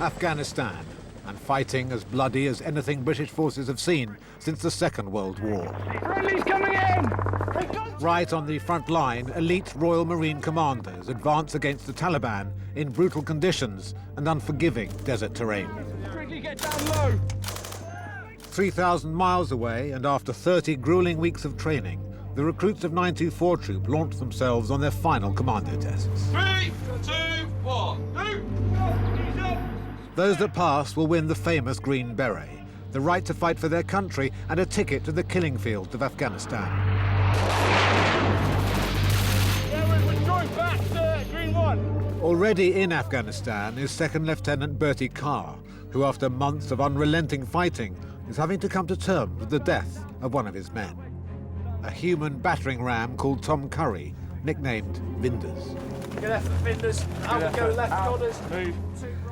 Afghanistan, and fighting as bloody as anything British forces have seen since the Second World War. Friendly's coming in! Right on the front line, elite Royal Marine commandos advance against the Taliban in brutal conditions and unforgiving desert terrain. Quickly get down low! 3,000 miles away, and after 30 grueling weeks of training, the recruits of 924 Troop launched themselves on their final commando tests. 3, 2, 1, go! Those that pass will win the famous Green Beret, the right to fight for their country and a ticket to the killing fields of Afghanistan. Yeah, we're drawing back to Green 1. Already in Afghanistan is Second Lieutenant Bertie Carr, who after months of unrelenting fighting is having to come to terms with the death of one of his men. A human battering ram called Tom Curry, nicknamed Vinders. Good effort, Vinders. Out we go, left orders. Move.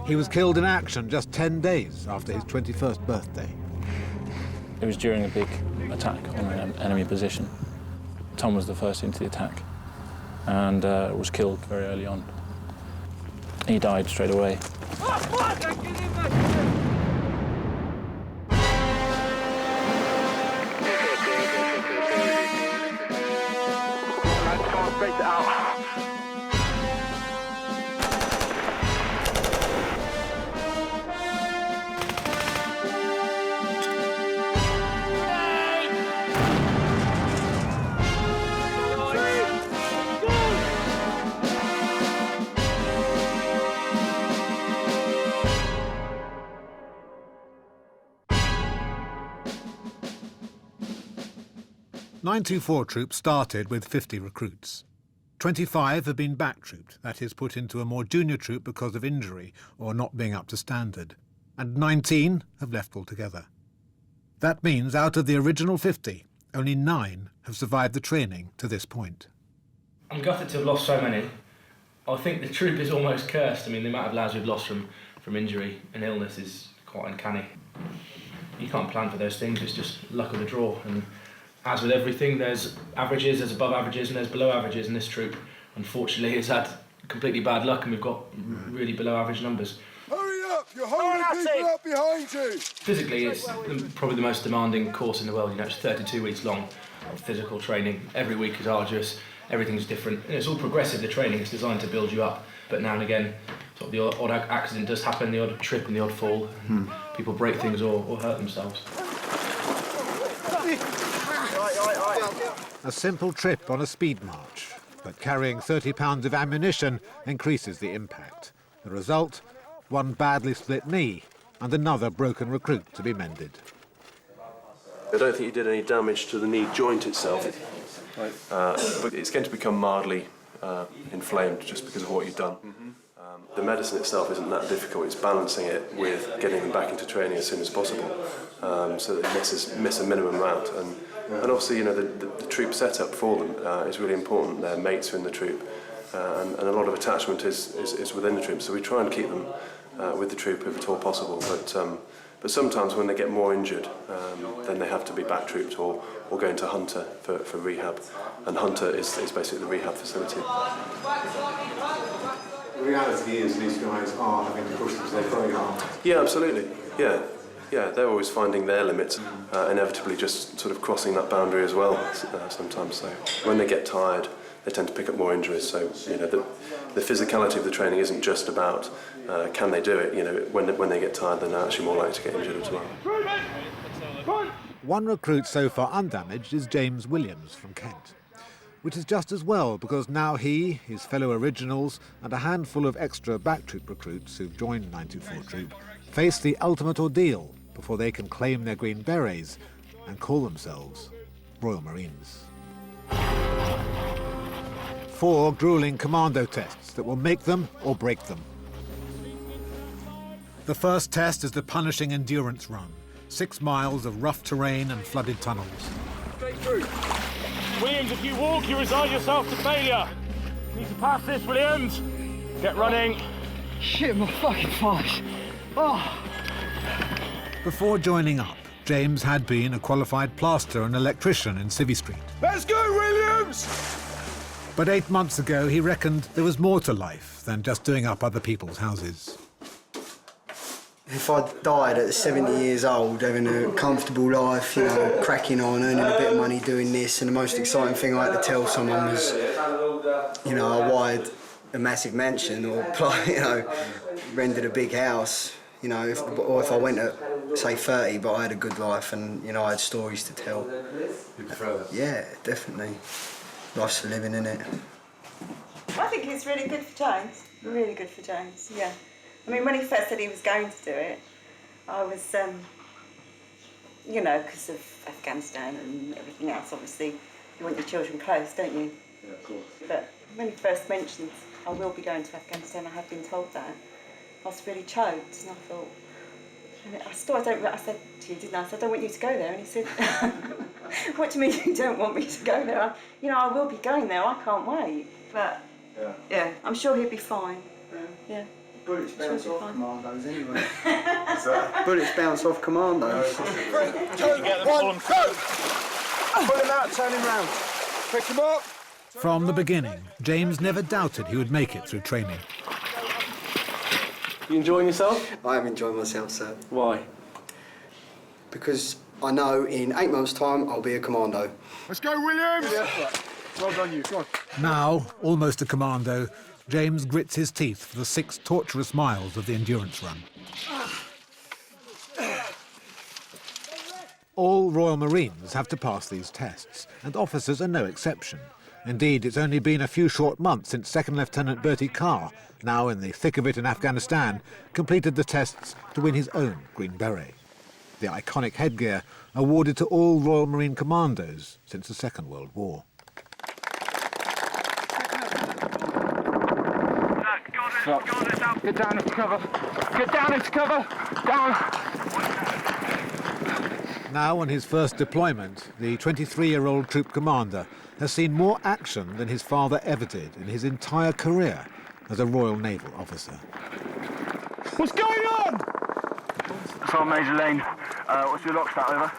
He was killed in action just 10 days after his 21st birthday. It was during a big attack on an enemy position. Tom was the first into the attack and was killed very early on. He died straight away. .924 Troop started with 50 recruits. 25 have been back-trooped, that is, put into a more junior troop because of injury or not being up to standard, and 19 have left altogether. That means out of the original 50, only 9 have survived the training to this point. I'm gutted to have lost so many. I think the troop is almost cursed. I mean, the amount of lads we've lost from injury and illness is quite uncanny. You can't plan for those things, it's just luck of the draw. And as with everything, there's averages, there's above averages, and there's below averages in this troop. Unfortunately, it's had completely bad luck, and we've got really below average numbers. Hurry up! You're holding people up behind you! Physically, it's probably the most demanding course in the world. You know, it's 32 weeks long of physical training. Every week is arduous, everything's different. And it's all progressive, the training. It's designed to build you up. But now and again, sort of the odd accident does happen, the odd trip and the odd fall. And people break things or hurt themselves. A simple trip on a speed march, but carrying 30 pounds of ammunition increases the impact. The result, one badly split knee and another broken recruit to be mended. I don't think you did any damage to the knee joint itself, but it's going to become mildly inflamed just because of what you've done. The medicine itself isn't that difficult, it's balancing it with getting them back into training as soon as possible, so that they miss a minimum amount. And also, you know, the troop setup for them is really important. Their mates are in the troop, and a lot of attachment is within the troop, so we try and keep them with the troop if at all possible. But sometimes when they get more injured, then they have to be back trooped or go into Hunter for rehab, and Hunter is basically the rehab facility. The reality is these guys are having to push themselves very hard. Yeah, absolutely. Yeah, they're always finding their limits, inevitably just sort of crossing that boundary as well sometimes. So when they get tired, they tend to pick up more injuries. So you know, the physicality of the training isn't just about can they do it. You know, when they get tired, then they're actually more likely to get injured as well. One recruit so far undamaged is James Williams from Kent, which is just as well because now he, his fellow originals, and a handful of extra backtroop recruits who've joined 924 Troop face the ultimate ordeal before they can claim their Green Berets and call themselves Royal Marines. 4 grueling commando tests that will make them or break them. The first test is the punishing endurance run, 6 miles of rough terrain and flooded tunnels. Straight through. Williams, if you walk, you resign yourself to failure. You need to pass this, Williams. Get running. Shit, my fucking thighs. Oh. Before joining up, James had been a qualified plasterer and electrician in Civvy Street. Let's go, Williams! But 8 months ago, he reckoned there was more to life than just doing up other people's houses. If I died at 70 years old, having a comfortable life, you know, cracking on, earning a bit of money doing this, and the most exciting thing I had to tell someone was, you know, I wired a massive mansion or, you know, rented a big house, you know, or if I went at, say, 30, but I had a good life and, you know, I had stories to tell. You prefer that? Yeah, definitely. Life's for living, innit? I think it's really good for James. Really good for James, yeah. I mean, when he first said he was going to do it, I was, you know, because of Afghanistan and everything else, obviously, you want your children close, don't you? Yeah, of course. But when he first mentioned, I will be going to Afghanistan, I have been told that, I was really choked, and I thought, I said to you, didn't I? I said, I don't want you to go there. And he said, what do you mean you don't want me to go there? You know, I will be going there, I can't wait. But, yeah, I'm sure he'll be fine. Yeah. Bullets bounce Sure, off fine. Commandos anyway. Bullets bounce off Commandos. 3, 2, 1, go! Pull him out, turn him round. Pick him up. From the beginning, James never doubted he would make it through training. You enjoying yourself? I am enjoying myself, sir. Why? Because I know in 8 months' time I'll be a commando. Let's go, Williams! Yeah. Well done, you. Come on. Now, almost a commando, James grits his teeth for the 6 torturous miles of the endurance run. All Royal Marines have to pass these tests, and officers are no exception. Indeed, it's only been a few short months since Second Lieutenant Bertie Carr, now in the thick of it in Afghanistan, completed the tests to win his own Green Beret, the iconic headgear awarded to all Royal Marine commandos since the Second World War. Get down into cover. Get down into cover. Down. Now on his first deployment, the 23-year-old troop commander has seen more action than his father ever did in his entire career as a Royal Naval officer. What's going on? So, Major Lane, what's your lock stat, over?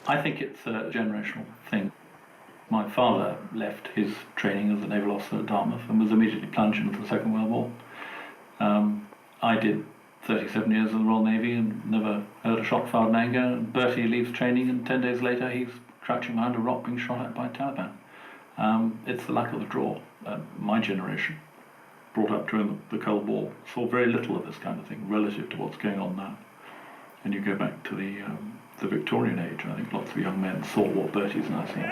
I think it's a generational thing. My father left his training as a naval officer at Dartmouth and was immediately plunged into the Second World War. I did 37 years in the Royal Navy and never heard a shot fired in anger. And Bertie leaves training and 10 days later he's crouching behind a rock being shot at by Taliban. It's the luck of the draw. My generation, brought up during the Cold War, saw very little of this kind of thing relative to what's going on now. And you go back to the Victorian age, and I think lots of young men saw what Bertie's now seeing.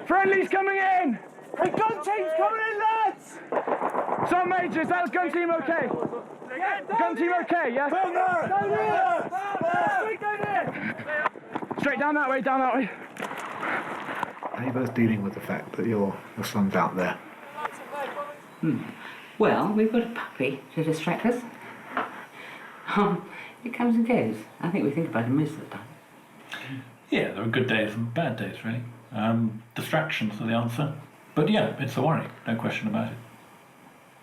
Friendly's coming in! Hey, gun team's coming in, lads! So, Major, is that gun team okay? Gun team okay, yeah? Straight down that way, down that way. Are you both dealing with the fact that your son's out there? Well, we've got a puppy to distract us. It comes and goes. I think we think about him most of the time. Yeah, there are good days and bad days, really. Distractions are the answer. But yeah, it's a worry, no question about it.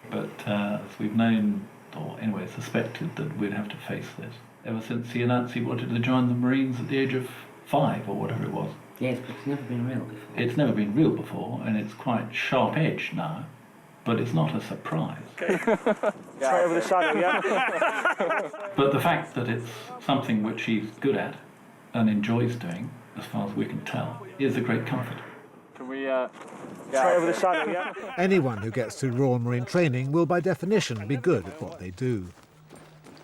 But as we've known, or anyway suspected, that we'd have to face this ever since he announced he wanted to join the Marines at the age of 5 or whatever it was. Yes, but it's never been real before. It's never been real before, and it's quite sharp-edged now, but it's not a surprise. Straight over the shadow, yeah? But the fact that it's something which he's good at and enjoys doing, as far as we can tell, is a great comfort. Can we, straight over the shadow, yeah? Anyone who gets through Royal Marine training will by definition be good at what they do.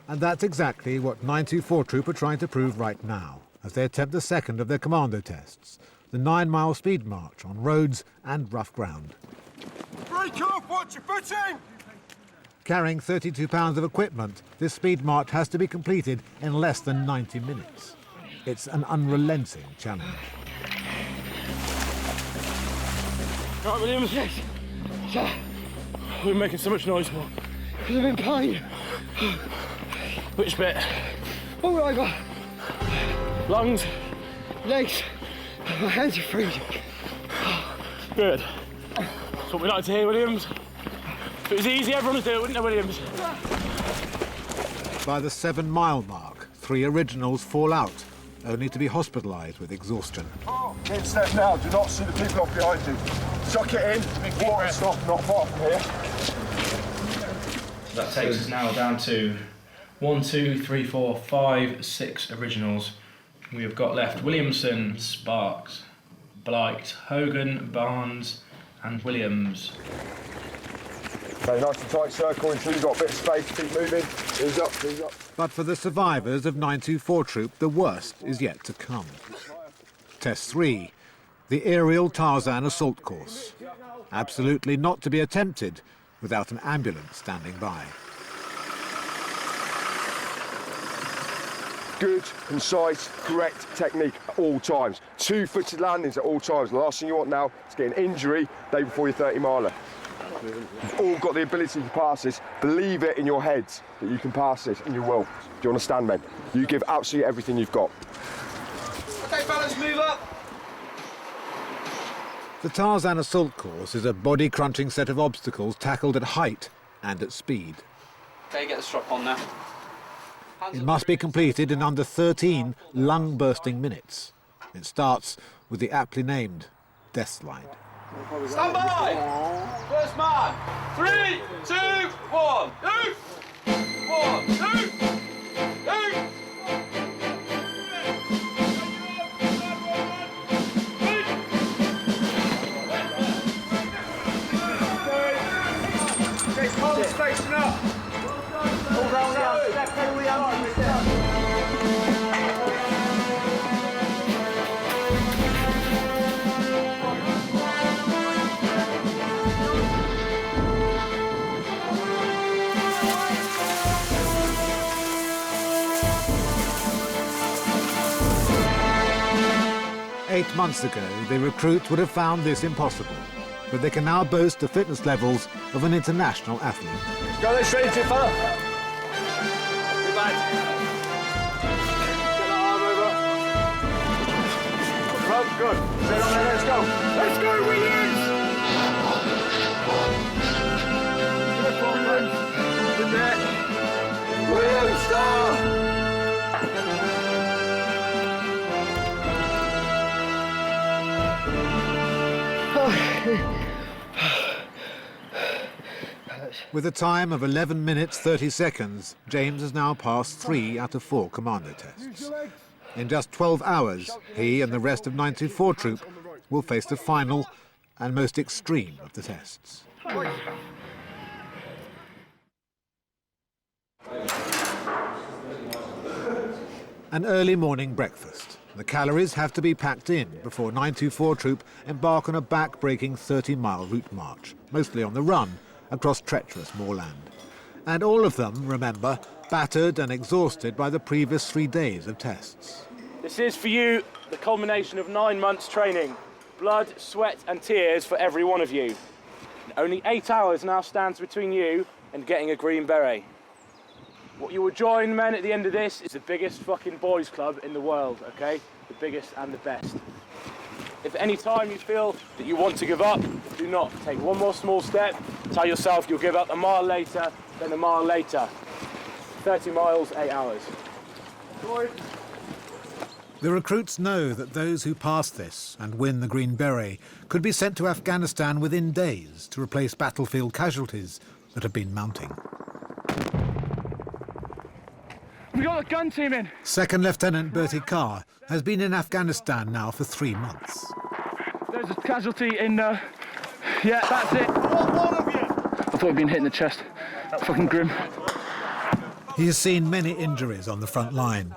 And that's exactly what 924 Troop are trying to prove right now, as they attempt the second of their commando tests, the 9-mile speed march on roads and rough ground. Break off, watch your footing! Carrying 32 pounds of equipment, this speed march has to be completed in less than 90 minutes. It's an unrelenting challenge. Right, Williams? Yes. Sir. We're making so much noise, Paul. Because I'm in pain. Which bit? All over. Lungs? Legs. My hands are freezing. Good. That's what we like to hear, Williams. If it was easy, everyone would do it, wouldn't they, Williams? By the 7-mile mark, 3 originals fall out, only to be hospitalised with exhaustion. Keep step now, do not see the people up behind you. Suck it in, water stop, not far from here. That takes us now down to 1, 2, 3, 4, 5, 6 originals. We have got left Williamson, Sparks, Blight, Hogan, Barnes and Williams. Okay, nice and tight circle until you've got a bit of space. Keep moving. Ease up, ease up. But for the survivors of 924 Troop, the worst is yet to come. Test 3, the aerial Tarzan assault course. Absolutely not to be attempted without an ambulance standing by. Good, concise, correct technique at all times. 2-footed landings at all times. The last thing you want now is get an injury day before your 30-miler. You've all got the ability to pass this. Believe it in your heads that you can pass this, and you will. Do you understand, men? You give absolutely everything you've got. Okay, fellas, move up. The Tarzan assault course is a body-crunching set of obstacles tackled at height and at speed. Okay, get the strap on now. It must be completed in under 13 lung-bursting minutes. It starts with the aptly named death slide. Stand by! First man! 3, 2, 1. Move! 1, 2, 2. Okay, palms facing up. All round up. Step heavily under the step. 8 months ago, the recruits would have found this impossible, but they can now boast the fitness levels of an international athlete. Go there, straight into it, fella. Good lad. Get that arm over. Front, good. Stay on there, let's go. Let's go, Williams! Good Williams. In there. Williams, start! With a time of 11 minutes 30 seconds, James has now passed 3 out of 4 Commando tests. In just 12 hours, he and the rest of 924 Troop will face the final and most extreme of the tests. An early morning breakfast. The calories have to be packed in before 924 Troop embark on a back-breaking 30-mile route march, mostly on the run, across treacherous moorland. And all of them, remember, battered and exhausted by the previous 3 days of tests. This is, for you, the culmination of 9 months training. Blood, sweat and tears for every one of you. Only 8 hours now stands between you and getting a green beret. What you will join, men, at the end of this is the biggest fucking boys club in the world, okay? The biggest and the best. If at any time you feel that you want to give up, do not. Take one more small step, tell yourself you'll give up a mile later, then a mile later. 30 miles, 8 hours. The recruits know that those who pass this and win the Green Beret could be sent to Afghanistan within days to replace battlefield casualties that have been mounting. We got the gun team in. Second Lieutenant Bertie Carr has been in Afghanistan now for 3 months. There's a casualty in, yeah, that's it. One of you. I thought he'd been hit in the chest. Fucking grim. He has seen many injuries on the front line.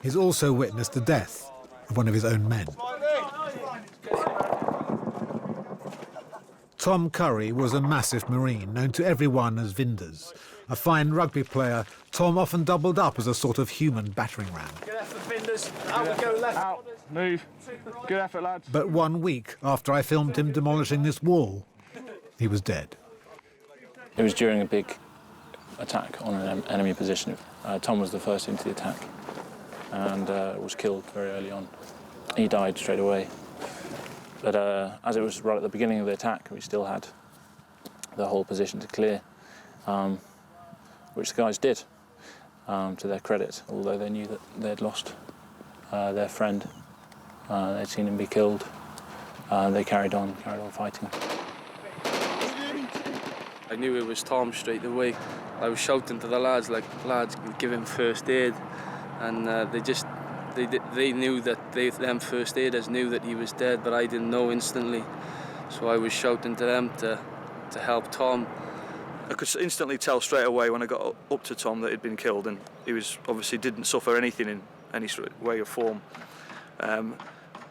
He's also witnessed the death of one of his own men. Tom Curry was a massive Marine, known to everyone as Vinders. A fine rugby player, Tom often doubled up as a sort of human battering ram. Good effort, Vinders. Out we go, left. Out. Move. Good effort, lads. But 1 week after I filmed him demolishing this wall, he was dead. It was during a big attack on an enemy position. Tom was the first into the attack and was killed very early on. He died straight away. But as it was right at the beginning of the attack, we still had the whole position to clear, which the guys did, to their credit, although they knew that they'd lost their friend. They'd seen him be killed. They carried on fighting. I knew it was Tom straight away. I was shouting to the lads, like, lads, give him first aid. And they knew that them first aiders knew that he was dead, but I didn't know instantly. So I was shouting to them to help Tom. I could instantly tell straight away when I got up to Tom that he'd been killed, and he was obviously didn't suffer anything in any sort of way or form.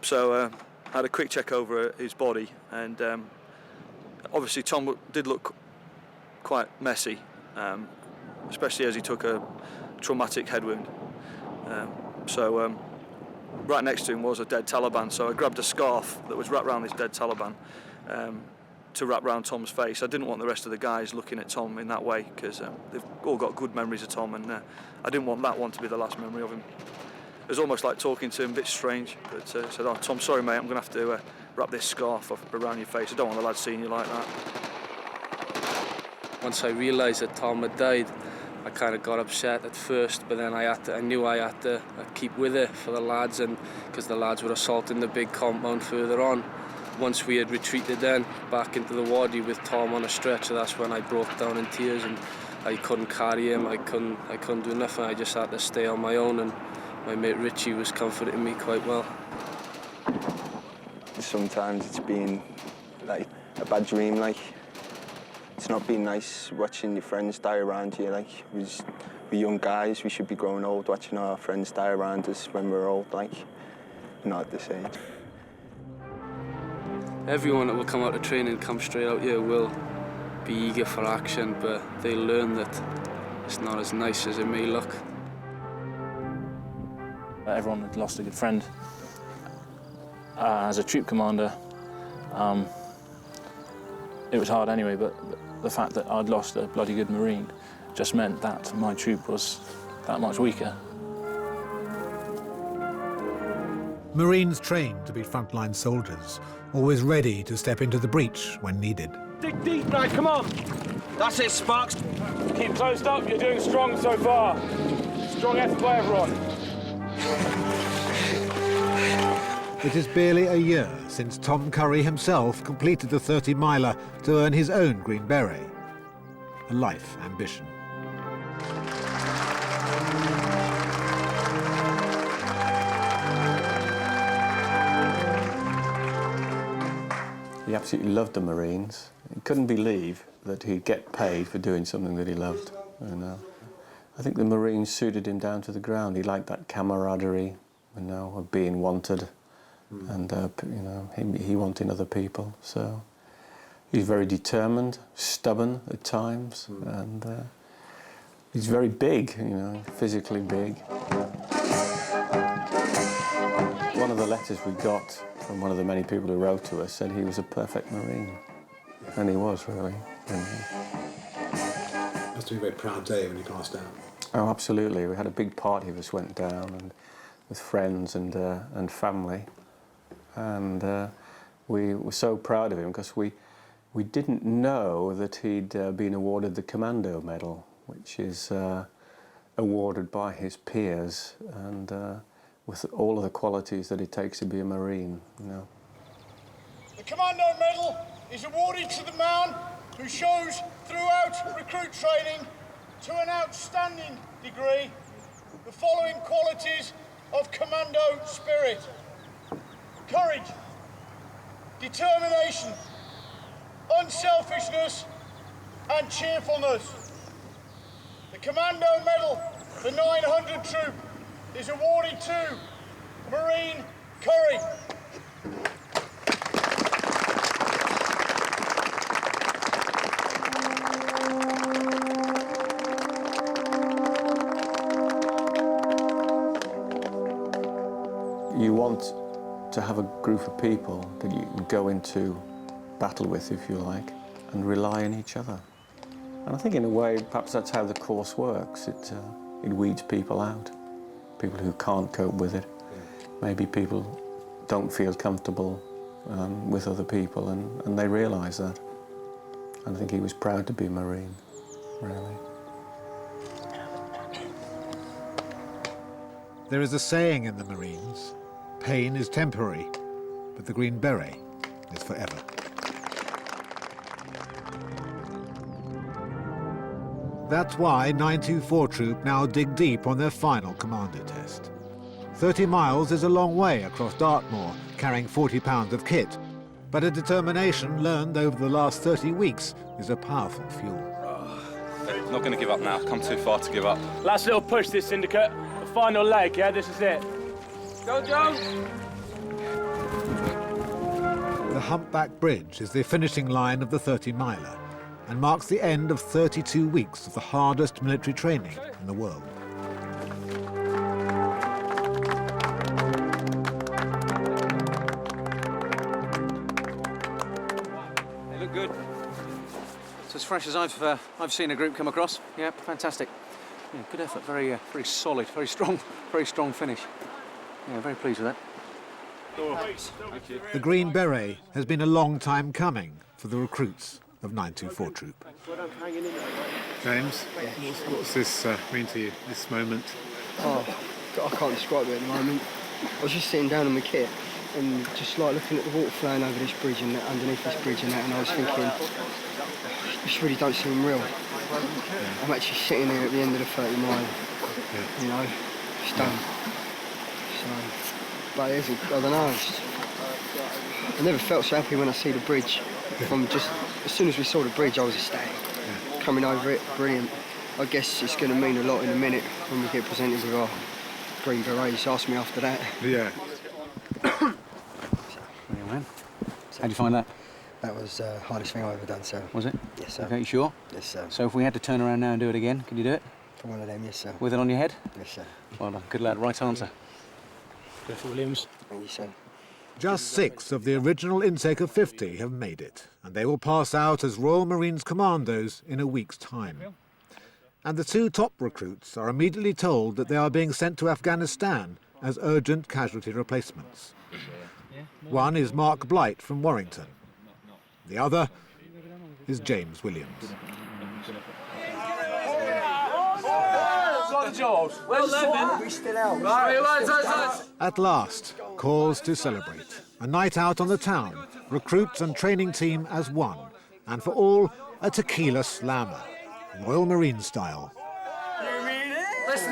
So I had a quick check over his body, and obviously Tom did look quite messy, especially as he took a traumatic head wound. So right next to him was a dead Taliban, so I grabbed a scarf that was wrapped around this dead Taliban to wrap around Tom's face. I didn't want the rest of the guys looking at Tom in that way, because they've all got good memories of Tom, and I didn't want that one to be the last memory of him. It was almost like talking to him, a bit strange, but I said, "Oh, Tom, sorry mate, I'm going to have to wrap this scarf around your face. I don't want the lads seeing you like that." Once I realised that Tom had died, I kind of got upset at first, but then I knew I had to keep with it for the lads, and because the lads were assaulting the big compound further on. Once we had retreated then back into the wadi with Tom on a stretcher, that's when I broke down in tears, and I couldn't carry him. I couldn't do nothing. I just had to stay on my own, and my mate Richie was comforting me quite well. Sometimes it's been like a bad dream, like. It's not been nice watching your friends die around you, like. We're young guys, we should be growing old, watching our friends die around us when we're old, like. Not at this age. Everyone that will come out of training, come straight out here, will be eager for action, but they learn that it's not as nice as it may look. Everyone had lost a good friend. As a troop commander, it was hard anyway, but the fact that I'd lost a bloody good Marine just meant that my troop was that much weaker. Marines trained to be frontline soldiers, always ready to step into the breach when needed. Dig deep now, come on! That's it, Sparks. Keep closed up, you're doing strong so far. Strong effort by everyone. It is barely a year since Tom Curry himself completed the 30-miler to earn his own Green Beret, a life ambition. He absolutely loved the Marines. He couldn't believe that he'd get paid for doing something that he loved. You know, I think the Marines suited him down to the ground. He liked that camaraderie, you know, of being wanted. And you know, he wanting other people. So he's very determined, stubborn at times, and he's very big, you know, physically big. One of the letters we got from one of the many people who wrote to us said he was a perfect Marine, and he was really. Must have been a very proud day when he passed out. Oh, absolutely. We had a big party of us went down, and with friends and family. And we were so proud of him because we didn't know that he'd been awarded the Commando medal, which is awarded by his peers, and with all of the qualities that it takes to be a Marine, you know. The Commando medal is awarded to the man who shows throughout recruit training to an outstanding degree the following qualities of Commando spirit: courage, determination, unselfishness, and cheerfulness. The Commando Medal for 900 Troop is awarded to Marine Curry. You want to have a group of people that you can go into battle with, if you like, and rely on each other. And I think in a way, perhaps that's how the course works. It weeds people out, people who can't cope with it. Maybe people don't feel comfortable with other people, and they realise that. And I think he was proud to be a Marine, really. There is a saying in the Marines, pain is temporary, but the Green Beret is forever. That's why 924 Troop now dig deep on their final Commando test. 30 miles is a long way across Dartmoor, carrying 40 pounds of kit. But a determination learned over the last 30 weeks is a powerful fuel. Not going to give up now. Come too far to give up. Last little push, this syndicate. The final leg, yeah? This is it. Go, Joe! The Humpback Bridge is the finishing line of the 30-miler and marks the end of 32 weeks of the hardest military training in the world. They look good. It's as fresh as I've seen a group come across. Yeah, fantastic. Yeah, good effort. Very solid, very strong finish. Yeah, very pleased with that. The Green Beret has been a long time coming for the recruits of 924 Troop. James, what's this mean to you, this moment? Oh, I can't describe it at the moment. I was just sitting down on my kit and just like looking at the water flowing over this bridge and underneath this bridge and that, and I was thinking, this really don't seem real. Yeah. I'm actually sitting here at the end of the 30 mile, you know, it's done. So, but I don't know, I never felt so happy when I see the bridge. From just, as soon as we saw the bridge, I was ecstatic. Coming over it, brilliant. I guess it's going to mean a lot in a minute when we get presented with our Green Berets. Ask me after that. Yeah. Brilliant, man. How'd you find that? That was the hardest thing I've ever done, sir. Was it? Yes, sir. Okay, you sure? Yes, sir. So if we had to turn around now and do it again, could you do it? For one of them, yes, sir. With it on your head? Yes, sir. Well done. Good lad. Right answer. Cliff Williams. Thank you, sir. Just 6 of the original intake of 50 have made it, and they will pass out as Royal Marines Commandos in a week's time. And the 2 top recruits are immediately told that they are being sent to Afghanistan as urgent casualty replacements. One is Mark Blight from Warrington. The other is James Williams. Well done, we still out. Right. At last, cause to celebrate. A night out on the town, recruits and training team as one, and for all, a tequila slammer, Royal Marine style. Listen,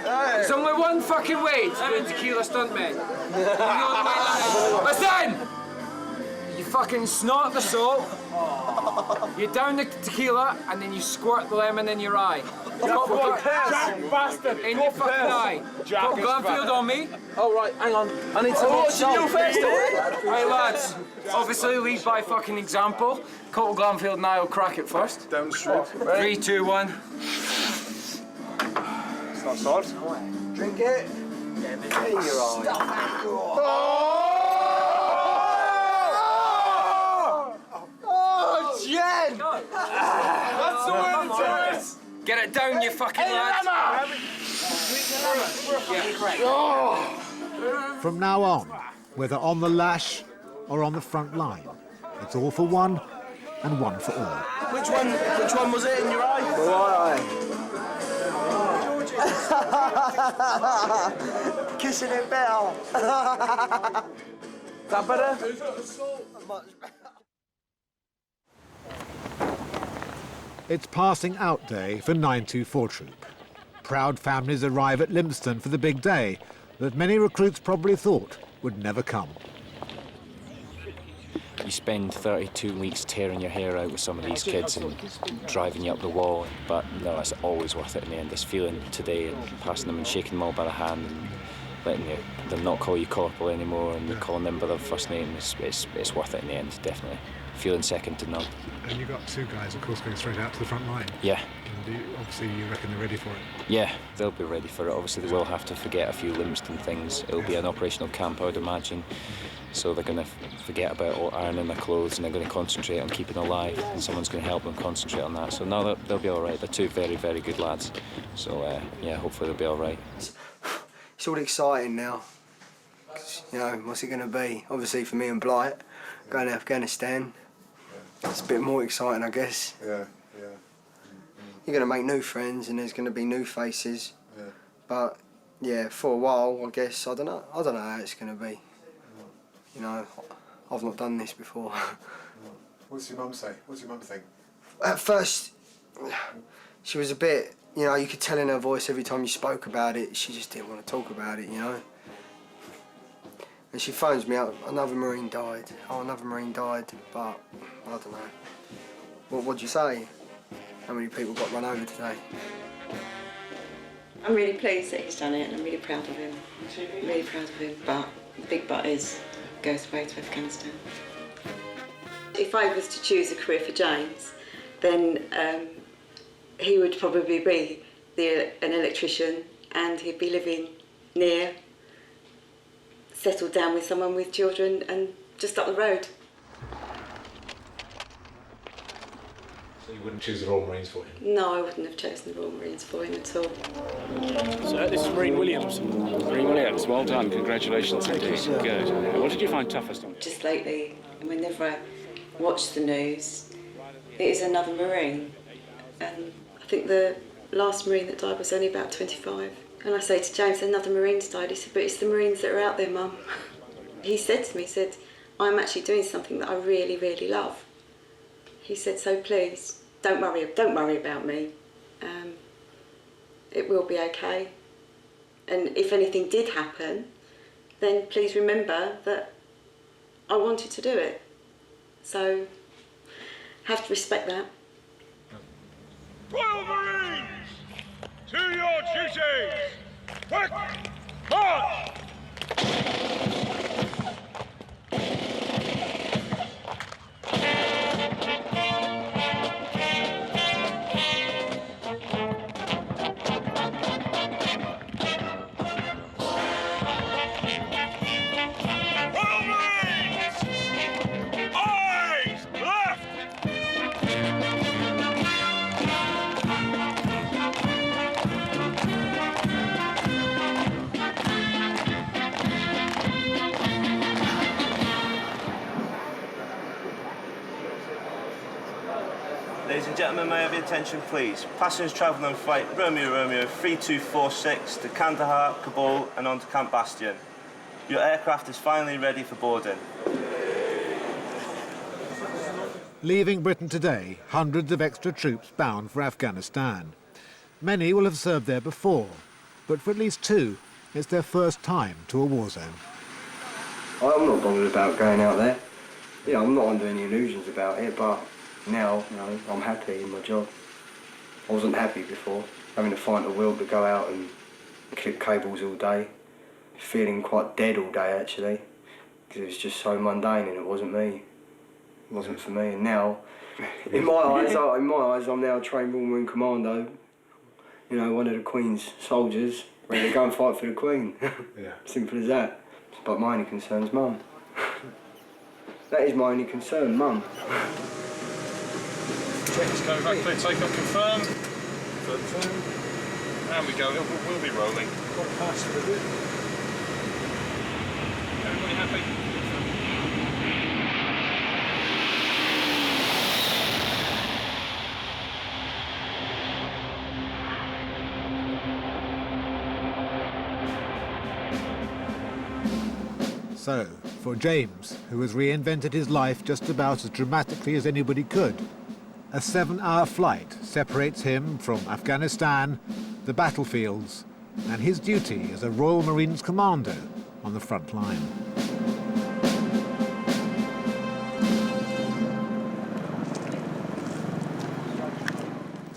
there's only one fucking way to be a tequila stuntman. Listen! You fucking snort the salt, you down the tequila, and then you squirt the lemon in your eye. Jack bastard! In your fucking eye. Got Glanfield on me. Oh, right, hang on. I need some more salt. Hey, lads. Obviously, lead by fucking example. Colt Glanfield and I will crack it first. Demonstrate. 3, 2, 1. It's not salt. Drink it. In your eye. Oh, Jen! That's the way to do it! Get it down, you fucking lads! From now on, whether on the lash or on the front line, it's all for one and one for all. Which one was it in your eye? The right eye. Kissing it better. Is that better? It's passing out day for 924 Troop. Proud families arrive at Lympstone for the big day that many recruits probably thought would never come. You spend 32 weeks tearing your hair out with some of these kids and driving you up the wall, but no, it's always worth it in the end. This feeling today and passing them and shaking them all by the hand and letting them not call you corporal anymore and you calling them by their first name, it's worth it in the end, definitely. Feeling second to none. And you've got 2 guys, of course, going straight out to the front line. Yeah. And obviously you reckon they're ready for it? Yeah, they'll be ready for it. Obviously they will have to forget a few Lympstone things. It'll be an operational camp, I would imagine. So they're going to forget about all ironing their clothes and they're going to concentrate on keeping alive, and someone's going to help them concentrate on that. So no, they'll be all right. They're 2 very, very good lads. So yeah, hopefully they'll be all right. It's all exciting now. You know, what's it going to be? Obviously for me and Blight, going to Afghanistan. It's a bit more exciting, I guess. Yeah. You're going to make new friends and there's going to be new faces. Yeah. But yeah, for a while, I guess, I don't know how it's going to be. You know, I've not done this before. What's your mum say? What's your mum think? At first, she was a bit, you know, you could tell in her voice every time you spoke about it, she just didn't want to talk about it, you know. And she phones me up, another Marine died. Oh, another Marine died, but I don't know. What'd you say? How many people got run over today? I'm really pleased that he's done it, and I'm really proud of him. Really proud of him, but the big but is, goes away to Afghanistan. If I was to choose a career for James, then he would probably be an electrician, and he'd be living near, settled down with someone with children, and just up the road. So you wouldn't choose the Royal Marines for him? No, I wouldn't have chosen the Royal Marines for him at all. So this is Marine Williams. Marine Williams, well done, congratulations indeed. Good. What did you find toughest on it? Just lately, whenever I watch the news, it is another Marine. And I think the last Marine that died was only about 25. And I say to James, another Marine's died. He said, but it's the Marines that are out there, Mum. He said to me, he said, I'm actually doing something that I really, really love. He said, so please, don't worry about me. It will be okay. And if anything did happen, then please remember that I wanted to do it. So, have to respect that. Royal Marines, to your duties! Quick, march! Ladies and gentlemen, may I have your attention, please? Passengers travelling on flight Romeo Romeo 3246 to Kandahar, Kabul and on to Camp Bastion. Your aircraft is finally ready for boarding. Leaving Britain today, hundreds of extra troops bound for Afghanistan. Many will have served there before, but for at least two, it's their first time to a war zone. I'm not bothered about going out there. Yeah, I'm not under any illusions about it, but now, you know, I'm happy in my job. I wasn't happy before, having to find the will to go out and clip cables all day, feeling quite dead all day actually, because it was just so mundane and it wasn't me. It wasn't for me, and now, in my eyes, I'm now a trained Royal Marine Commando. You know, one of the Queen's soldiers, ready to go and fight for the Queen. Yeah. Simple as that. But my only concern's Mum. That is my only concern, Mum. Let's go back, clear takeoff, confirm. And we go, we'll be rolling. Everybody happy? So, for James, who has reinvented his life just about as dramatically as anybody could, a 7-hour flight separates him from Afghanistan, the battlefields, and his duty as a Royal Marines Commando on the front line.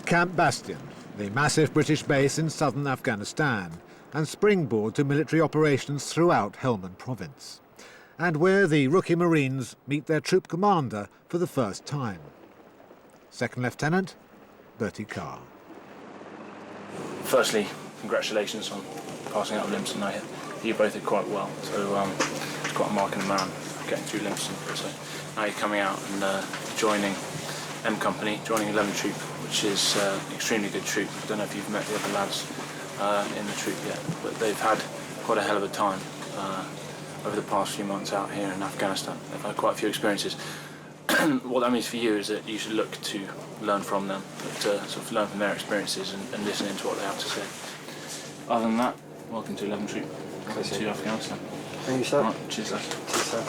Camp Bastion, the massive British base in southern Afghanistan, and springboard to military operations throughout Helmand province, and where the rookie Marines meet their troop commander for the first time. Second Lieutenant Bertie Carr. Firstly, congratulations on passing out of Lympton. You both did quite well, so it's quite a mark in the man getting through Lympton. So now you're coming out and joining M Company, joining 11 Troop, which is an extremely good troop. I don't know if you've met the other lads in the troop yet, but they've had quite a hell of a time over the past few months out here in Afghanistan. They've had quite a few experiences. What that means for you is that you should look to learn from them, to sort of learn from their experiences and listen into what they have to say. Other than that, welcome to 11 Troop, to Afghanistan. Thank you, sir. Right, cheers, lads. Cheers, sir.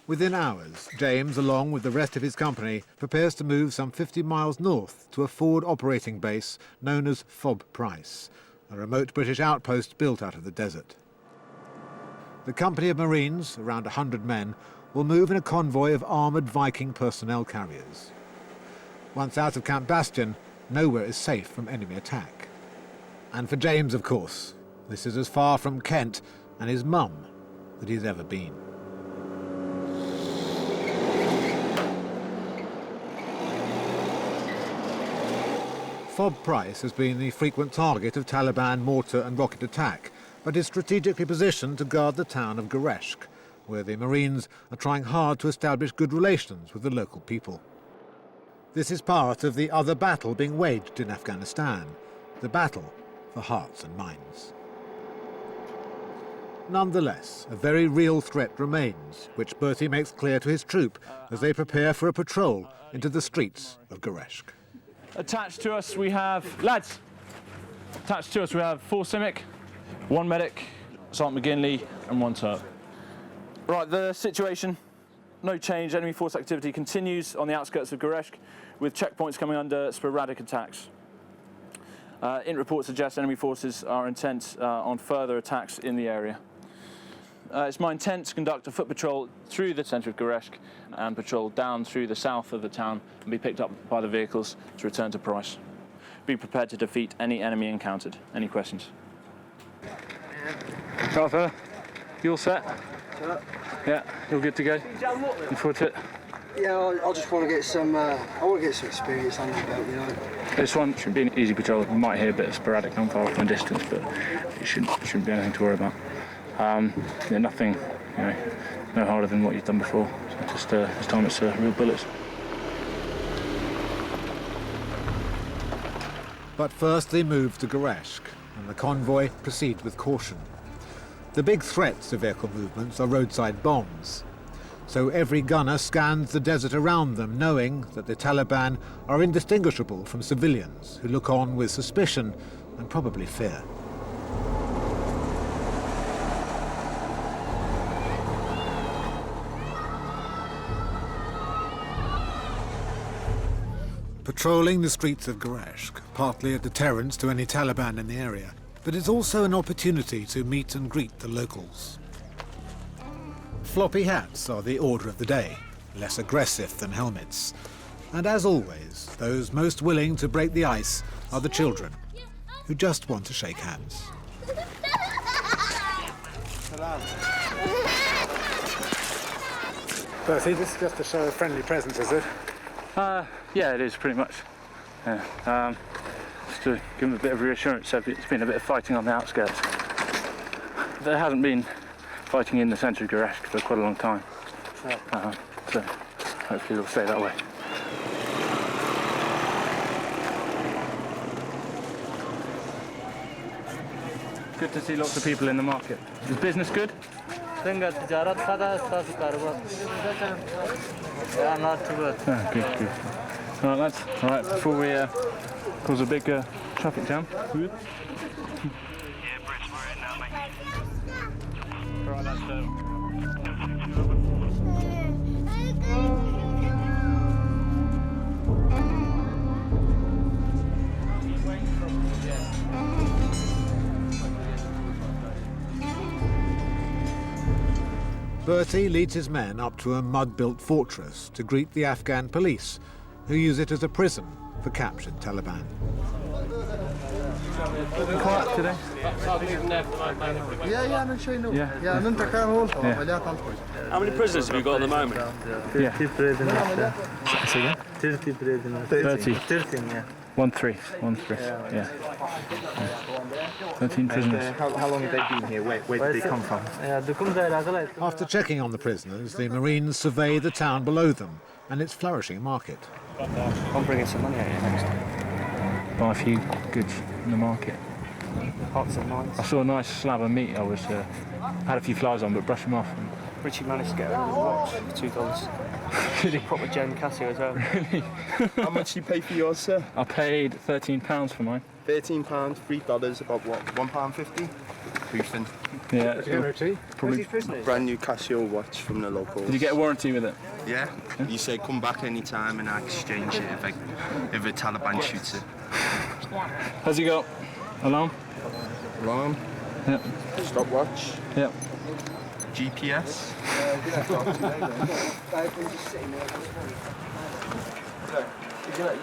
Within hours, James, along with the rest of his company, prepares to move some 50 miles north to a forward operating base known as Fob Price, a remote British outpost built out of the desert. The company of Marines, around 100 men, will move in a convoy of armoured Viking personnel carriers. Once out of Camp Bastion, nowhere is safe from enemy attack. And for James, of course, this is as far from Kent and his mum that he's ever been. Fob Price has been the frequent target of Taliban mortar and rocket attack, but is strategically positioned to guard the town of Gereshk, where the Marines are trying hard to establish good relations with the local people. This is part of the other battle being waged in Afghanistan, the battle for hearts and minds. Nonetheless, a very real threat remains, which Bertie makes clear to his troop as they prepare for a patrol into the streets of Gereshk. Attached to us we have, lads, attached to us we have 4 CIMIC, 1 medic, Sergeant McGinley and 1 TERP. Right, the situation, no change, enemy force activity continues on the outskirts of Gereshk with checkpoints coming under sporadic attacks. INT reports suggest enemy forces are intent on further attacks in the area. It's my intent to conduct a foot patrol through the centre of Gereshk and patrol down through the south of the town and be picked up by the vehicles to return to Price. Be prepared to defeat any enemy encountered. Any questions? Arthur, you all set? Yeah, you're good to go? Looking forward to it? Yeah, I just want to get some. I want to get some experience under the belt, you know. This one should be an easy patrol. You might hear a bit of sporadic gunfire from a distance, but it shouldn't be anything to worry about. Yeah, nothing, no harder than what you've done before. So just this time it's real bullets. But first they move to Gereshk, and the convoy proceeds with caution. The big threats to vehicle movements are roadside bombs. So every gunner scans the desert around them, knowing that the Taliban are indistinguishable from civilians who look on with suspicion and probably fear. Patrolling the streets of Gereshk, partly a deterrent to any Taliban in the area, but it's also an opportunity to meet and greet the locals. Floppy hats are the order of the day, less aggressive than helmets. And as always, those most willing to break the ice are the children, who just want to shake hands. Bertie, this is just to show a friendly presence, is it? Yeah, it is pretty much. Yeah. Just to give them a bit of reassurance. So it's been a bit of fighting on the outskirts. There hasn't been fighting in the centre of Gereshk for quite a long time. So hopefully it'll stay that way. Good to see lots of people in the market. Is business good? Yeah, not too bad. Oh, good. All right, lads. All right, before we cause a big traffic jam. Good. All right, lads. Bertie leads his men up to a mud-built fortress to greet the Afghan police, who use it as a prison for captured Taliban. Quiet today? How many prisoners have you got at the moment? 30 prisoners. 13, yeah. 13, yeah. 13 prisoners. How long have they been here? Where did they come from? After checking on the prisoners, the Marines survey the town below them and its flourishing market. I'm bringing some money out here next time. Buy a few goods in the market. Pots and mines. I saw a nice slab of meat. I had a few flies on, but brushed them off. Richie managed to get a watch for $2. Really? Proper gem Casio as well. Really? How much did you pay for yours, sir? I paid £13 for mine. £13, $3, about what, £1.50? Briefing. Yeah. Probably brand new Casio watch from the local. Did you get a warranty with it? Yeah. You say come back any time and I exchange it if a Taliban shoots it. How's it go? Alarm? Alarm. Yep. Stopwatch. Yep. GPS.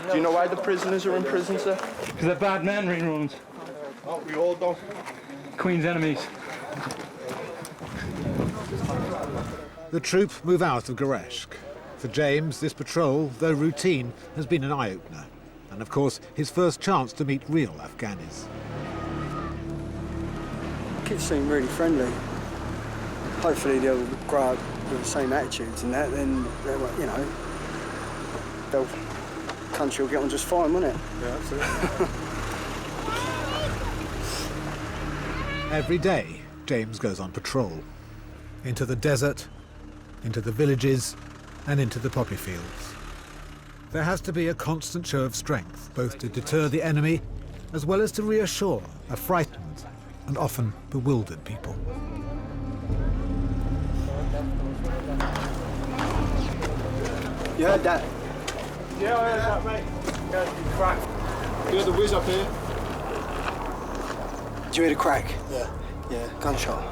Do you know why the prisoners are in prison, sir? Because they're bad men, Marine Rollins. Oh, we all don't. Queen's enemies. The troop move out of Gereshk. For James, this patrol, though routine, has been an eye-opener. And of course, his first chance to meet real Afghanis. Kids seem really friendly. Hopefully they'll grow up with the same attitudes and that, then, you know, the country will get on just fine, won't it? Yeah, absolutely. Every day, James goes on patrol. Into the desert, into the villages, and into the poppy fields. There has to be a constant show of strength, both to deter the enemy, as well as to reassure a frightened and often bewildered people. You heard that? Yeah, I heard that, mate. Crack. You heard the whiz up here? Did you hear the crack? Yeah. Yeah, gunshot.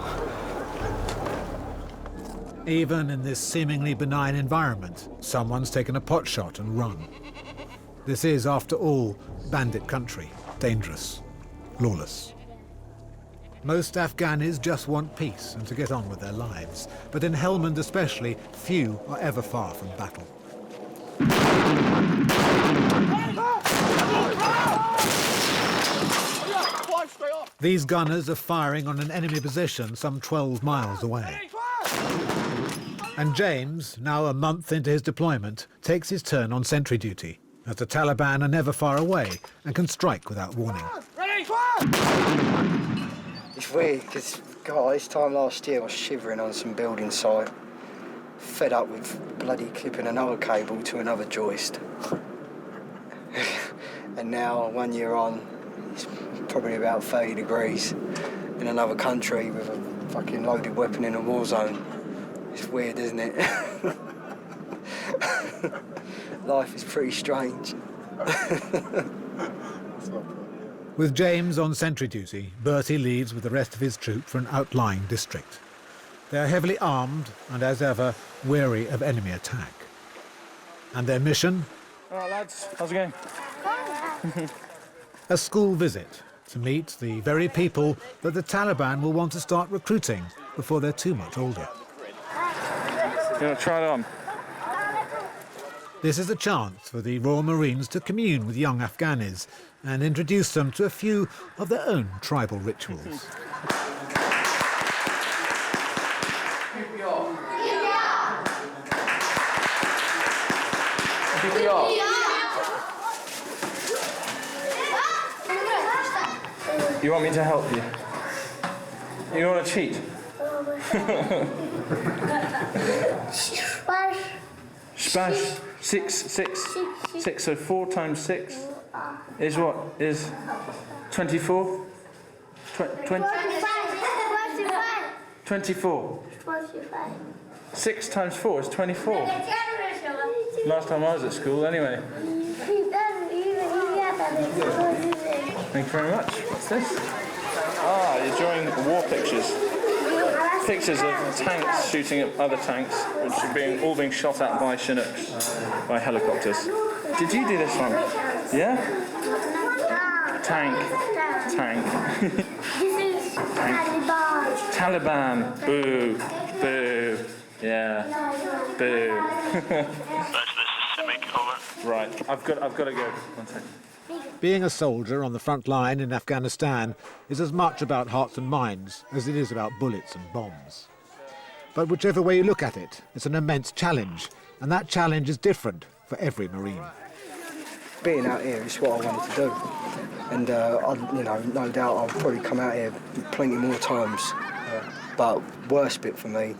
Even in this seemingly benign environment, someone's taken a pot shot and run. This is, after all, bandit country, dangerous, lawless. Most Afghanis just want peace and to get on with their lives, but in Helmand especially, few are ever far from battle. These gunners are firing on an enemy position some 12 miles away. And James, now a month into his deployment, takes his turn on sentry duty, as the Taliban are never far away and can strike without warning. It's weird, because, God, this time last year I was shivering on some building site, fed up with bloody clipping another cable to another joist. And now, 1 year on, it's probably about 30 degrees in another country with a fucking loaded weapon in a war zone. It's weird, isn't it? Life is pretty strange. With James on sentry duty, Bertie leaves with the rest of his troop for an outlying district. They are heavily armed and, as ever, wary of enemy attack. And their mission? All right, lads, how's it going? A school visit to meet the very people that the Taliban will want to start recruiting before they're too much older. You want to try it on? This is a chance for the Royal Marines to commune with young Afghanis and introduce them to a few of their own tribal rituals. You want me to help you? You want to cheat? Spash. 6. So 4 times 6 is what? Is 24? 24. 6 times 4 is 24. Last time I was at school, anyway. Thank you very much. What's this? Ah, you're drawing war pictures. Pictures of tanks shooting at other tanks, which are all being shot at by Chinooks, by helicopters. Did you do this one? Yeah? Tank. This is Taliban. Boo. Boo. Yeah. Boo. Right. I've got to go. One second. Being a soldier on the front line in Afghanistan is as much about hearts and minds as it is about bullets and bombs. But whichever way you look at it, it's an immense challenge, and that challenge is different for every Marine. Being out here is what I wanted to do, and no doubt I'll probably come out here plenty more times. But worst bit for me,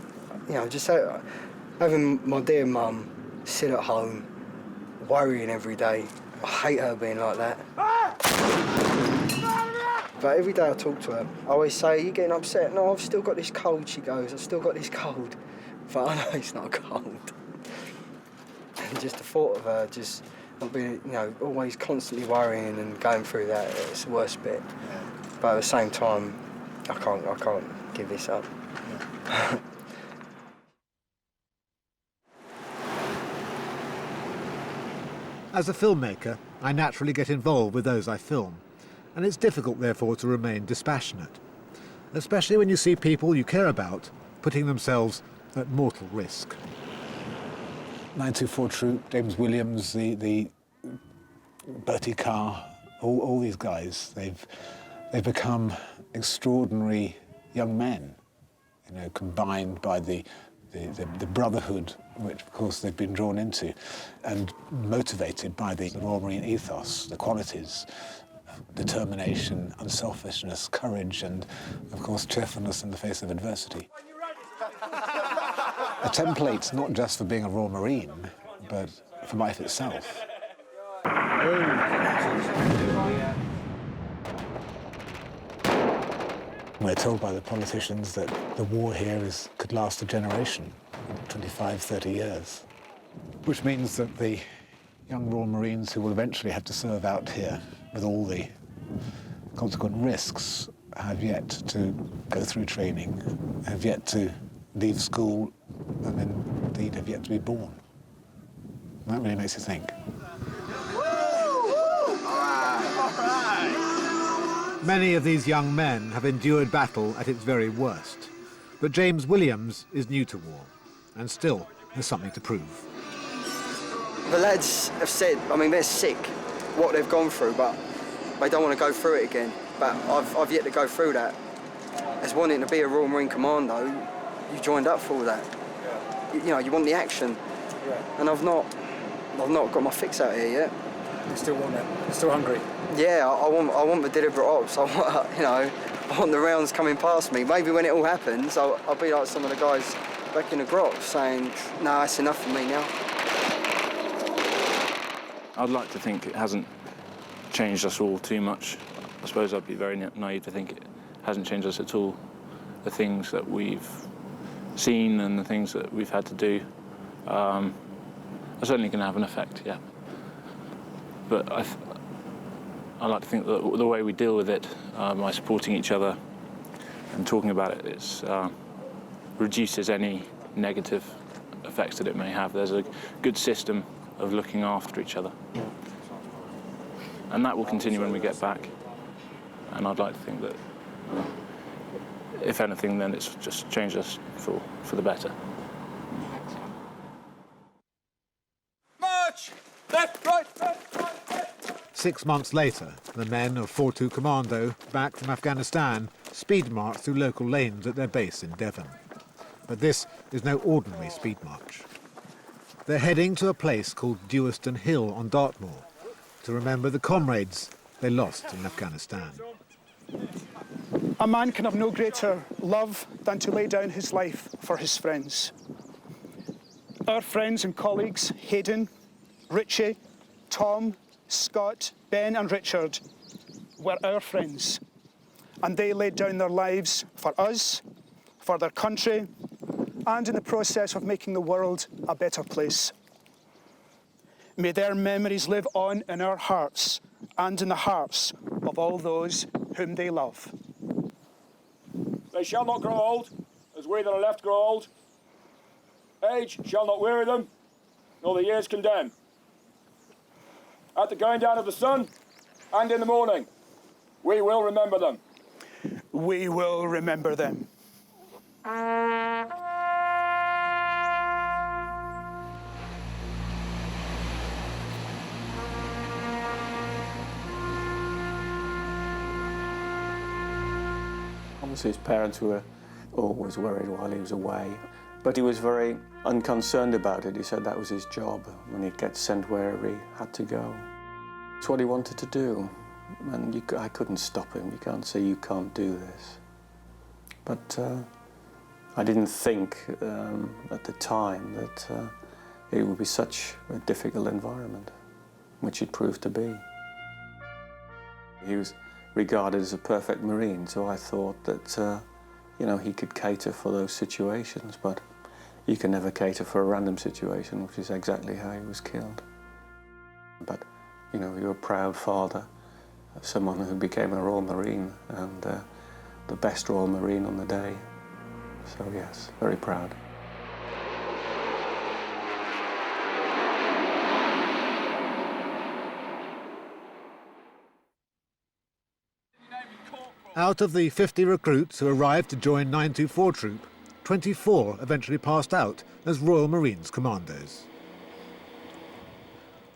just having my dear mum sit at home, worrying every day. I hate her being like that. But every day I talk to her, I always say, "Are you getting upset?" "No, I've still got this cold," she goes. "I've still got this cold." But I know it's not a cold. And just the thought of her just not being, you know, always constantly worrying and going through that, it's the worst bit. Yeah. But at the same time, I can't give this up. Yeah. As a filmmaker, I naturally get involved with those I film, and it's difficult, therefore, to remain dispassionate, especially when you see people you care about putting themselves at mortal risk. 924 Troop, James Williams, the Bertie Carr, all these guys, they've become extraordinary young men, you know, combined by the brotherhood, which of course they've been drawn into, and motivated by the Royal Marine ethos, the qualities, determination, unselfishness, courage, and of course cheerfulness in the face of adversity. A template not just for being a Royal Marine, but for life itself. We're told by the politicians that the war here could last a generation, 25, 30 years. Which means that the young Royal Marines who will eventually have to serve out here with all the consequent risks have yet to go through training, have yet to leave school, and indeed have yet to be born. And that really makes you think. Many of these young men have endured battle at its very worst. But James Williams is new to war, and still has something to prove. The lads have said, I mean, they're sick, what they've gone through, but they don't want to go through it again. But I've yet to go through that. As wanting to be a Royal Marine Commando, you joined up for all that. Yeah. You know, you want the action. Yeah. And I've not got my fix out here yet. You still want that? You're still hungry? Yeah, I want the deliberate ops. I want the rounds coming past me. Maybe when it all happens, I'll be like some of the guys back in the grot saying, "No, that's enough for me now." I'd like to think it hasn't changed us all too much. I suppose I'd be very naive to think it hasn't changed us at all. The things that we've seen and the things that we've had to do are certainly going to have an effect, yeah. But I like to think that the way we deal with it, by supporting each other and talking about it, reduces any negative effects that it may have. There's a good system of looking after each other. And that will continue when we get back. And I'd like to think that, if anything, then it's just changed us for the better. March! Left, right, left, right. 6 months later, the men of 42 Commando, back from Afghanistan, speed march through local lanes at their base in Devon. But this is no ordinary speed march. They're heading to a place called Dewiston Hill on Dartmoor to remember the comrades they lost in Afghanistan. A man can have no greater love than to lay down his life for his friends. Our friends and colleagues, Hayden, Richie, Tom, Scott, Ben and Richard, were our friends, and they laid down their lives for us, for their country, and in the process of making the world a better place. May their memories live on in our hearts and in the hearts of all those whom they love. They shall not grow old, as we that are left grow old. Age shall not weary them, nor the years condemn. At the going down of the sun and in the morning, we will remember them. We will remember them. Obviously his parents were always worried while he was away, but he was very unconcerned about it. He said that was his job, and he'd get sent wherever he had to go. It's what he wanted to do, and I couldn't stop him. You can't say you can't do this. But I didn't think at the time that it would be such a difficult environment, which it proved to be. He was regarded as a perfect Marine, so I thought that, you know, he could cater for those situations, but you can never cater for a random situation, which is exactly how he was killed. But, you know, you're a proud father, someone who became a Royal Marine, and the best Royal Marine on the day. So yes, very proud. Out of the 50 recruits who arrived to join 924 Troop, 24 eventually passed out as Royal Marines commandos.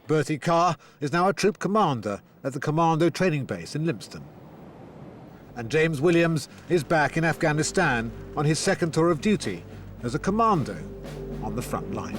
Bertie Carr is now a troop commander at the Commando training base in Lympstone. And James Williams is back in Afghanistan on his second tour of duty as a commando on the front line.